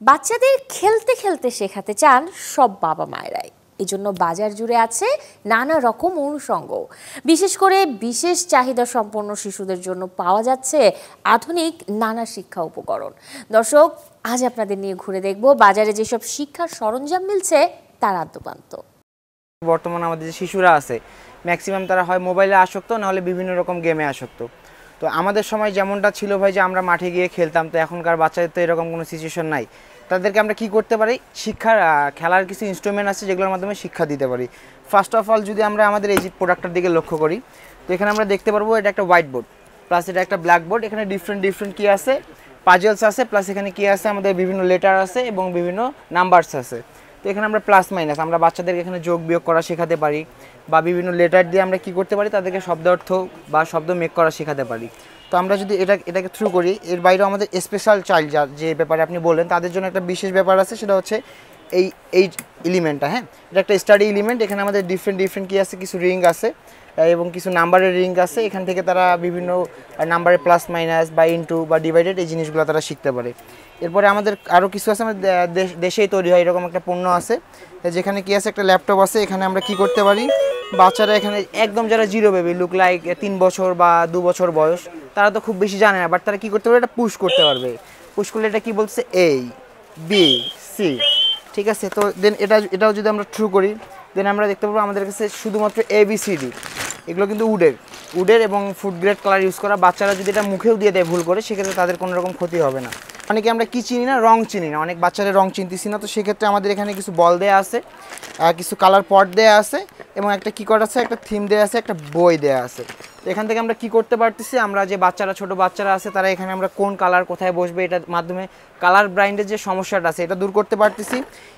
বাচ্চাদের খেলতে খেলতে শেখাতে চান সব বাবা মায়েরাই। এজন্য বাজার জুড়ে আছে নানা রকম অনুষঙ্গ। বিশেষ করে বিশেষ চাহিদা সম্পন্ন শিশুদের জন্য পাওয়া যাচ্ছে আধুনিক নানা শিক্ষা উপকরণ। দর্শক, আজ আপনাদের নিয়ে ঘুরে দেখব বাজারে যেসব শিক্ষার সরঞ্জাম মিলছে তার আদ্যোপান্ত। বর্তমানে আমাদের যে শিশুরা আছে ম্যাক্সিমাম তারা হয় মোবাইলে আসক্ত, নাহলে বিভিন্ন রকম গেমে আসক্ত। তো আমাদের সময় যেমনটা ছিল ভাই যে আমরা মাঠে গিয়ে খেলতাম, তো এখনকার বাচ্চাদের তো এরকম কোনো সিচুয়েশন নাই। তাদেরকে আমরা কি করতে পারি, শিক্ষার খেলার কিছু ইনস্ট্রুমেন্ট আছে যেগুলোর মাধ্যমে শিক্ষা দিতে পারি। ফার্স্ট অফ অল যদি আমরা আমাদের এই প্রোডাক্টটার দিকে লক্ষ্য করি, তো এখানে আমরা দেখতে পারবো এটা একটা হোয়াইট বোর্ড প্লাস এটা একটা ব্ল্যাক বোর্ড। এখানে ডিফারেন্ট কি আছে, পাজলস আছে, প্লাস এখানে কি আছে আমাদের বিভিন্ন লেটার আছে এবং বিভিন্ন নাম্বারস আছে। তো এখানে আমরা প্লাস মাইনাস আমরা বাচ্চাদেরকে এখানে যোগ বিয়োগ করা শেখাতে পারি, বা বিভিন্ন লেটার দিয়ে আমরা কি করতে পারি তাদেরকে শব্দ অর্থ বা শব্দ মেক করা শেখাতে পারি। তো আমরা যদি এটাকে থ্রু করি, এর বাইরেও আমাদের স্পেশাল চাইল্ড যে ব্যাপারে আপনি বললেন তাদের জন্য একটা বিশেষ ব্যাপার আছে, সেটা হচ্ছে এই এলিমেন্টটা। হ্যাঁ, এটা একটা স্টাডি এলিমেন্ট। এখানে আমাদের ডিফারেন্ট কি আছে, কিছু রিং আছে এবং কিছু নাম্বারের রিং আছে। এখান থেকে তারা বিভিন্ন নাম্বারের প্লাস মাইনাস বা ইনটু বা ডিভাইডেড এই জিনিসগুলো তারা শিখতে পারে। এরপরে আমাদের আরও কিছু আছে, আমাদের দেশেই তৈরি হয় এরকম একটা পণ্য আছে, যেখানে কি আছে একটা ল্যাপটপ আছে। এখানে আমরা কি করতে পারি, বাচ্চারা এখানে একদম যারা জিরো বেবি লুক লাইক 3 বছর বা 2 বছর বয়স, তারা তো খুব বেশি জানে না, বাট তারা কি করতে পারবে, এটা পুশ করতে পারবে। পুশ করলে এটা কি বলছে, এ বি সি, ঠিক আছে। তো দেন এটাও যদি আমরা ট্রু করি, দেন আমরা দেখতে পাবো আমাদের কাছে শুধুমাত্র ABCD, এগুলো কিন্তু উডের এবং ফুড গ্রেড কালার ইউজ করা। বাচ্চারা যদি এটা মুখেও দিয়ে দেয় ভুল করে, সেক্ষেত্রে তাদের কোনো রকম ক্ষতি হবে না। অনেকে আমরা কি চিনি না, রং চিনি না, অনেক বাচ্চারা রং চিনতেছি না। তো সেক্ষেত্রে আমাদের এখানে কিছু বল দেওয়া আছে, কিছু কালার পট দেওয়া আছে এবং একটা কি করা আছে, একটা থিম দেওয়া আছে, একটা বই দেওয়া আছে। তো এখান থেকে আমরা কি করতে পারতেছি, আমরা যে ছোট বাচ্চারা আছে তারা এখানে আমরা কোন কালার কোথায় বসবে, এটার মাধ্যমে কালার ব্লাইন্ডের যে সমস্যাটা আছে এটা দূর করতে পারতেছি।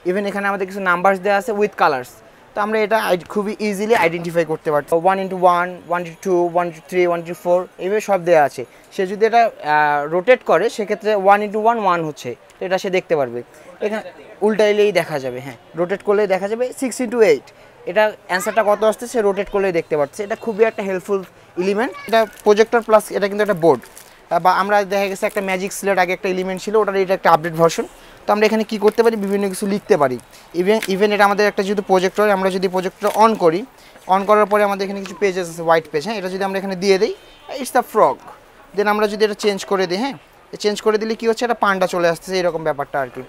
ইভেন এখানে আমাদের কিছু নাম্বারস দেওয়া আছে উইথ কালার্স, তো আমরা এটা খুবই ইজিলি আইডেন্টিফাই করতে পারছি। 1x1, 1x2, 1x3, 1x4 এইভাবে সব দেওয়া আছে। সে যদি এটা রোটেট করে, সেক্ষেত্রে 1x1 1 হচ্ছে, তো এটা সে দেখতে পারবে। এখানে উল্টাইলেই দেখা যাবে, হ্যাঁ রোটেট করলেই দেখা যাবে 6x8, এটা অ্যান্সারটা কত আসছে সে রোটেট করলেই দেখতে পাচ্ছে। এটা খুবই একটা হেল্পফুল এলিমেন্ট। এটা প্রজেক্টর প্লাস এটা কিন্তু একটা বোর্ড, বা আমরা দেখা গেছে একটা ম্যাজিক স্লেট আগে একটা এলিমেন্ট ছিল, ওটার এটা একটা আপডেট ভার্সন। তো আমরা এখানে কি করতে পারি, বিভিন্ন কিছু লিখতে পারি। ইভেন এটা আমাদের একটা যেহেতু প্রজেক্টর, আমরা যদি প্রজেক্টর অন করি, অন করার পরে আমাদের এখানে কিছু পেজেস আছে, হোয়াইট পেজ। হ্যাঁ, এটা যদি আমরা এখানে দিয়ে দিই, ইটস দ্য ফ্রগ। দেন আমরা যদি এটা চেঞ্জ করে দিই, হ্যাঁ চেঞ্জ করে দিলে কি হচ্ছে, এটা পান্ডা চলে আসতেছে, এরকম ব্যাপারটা আর কি।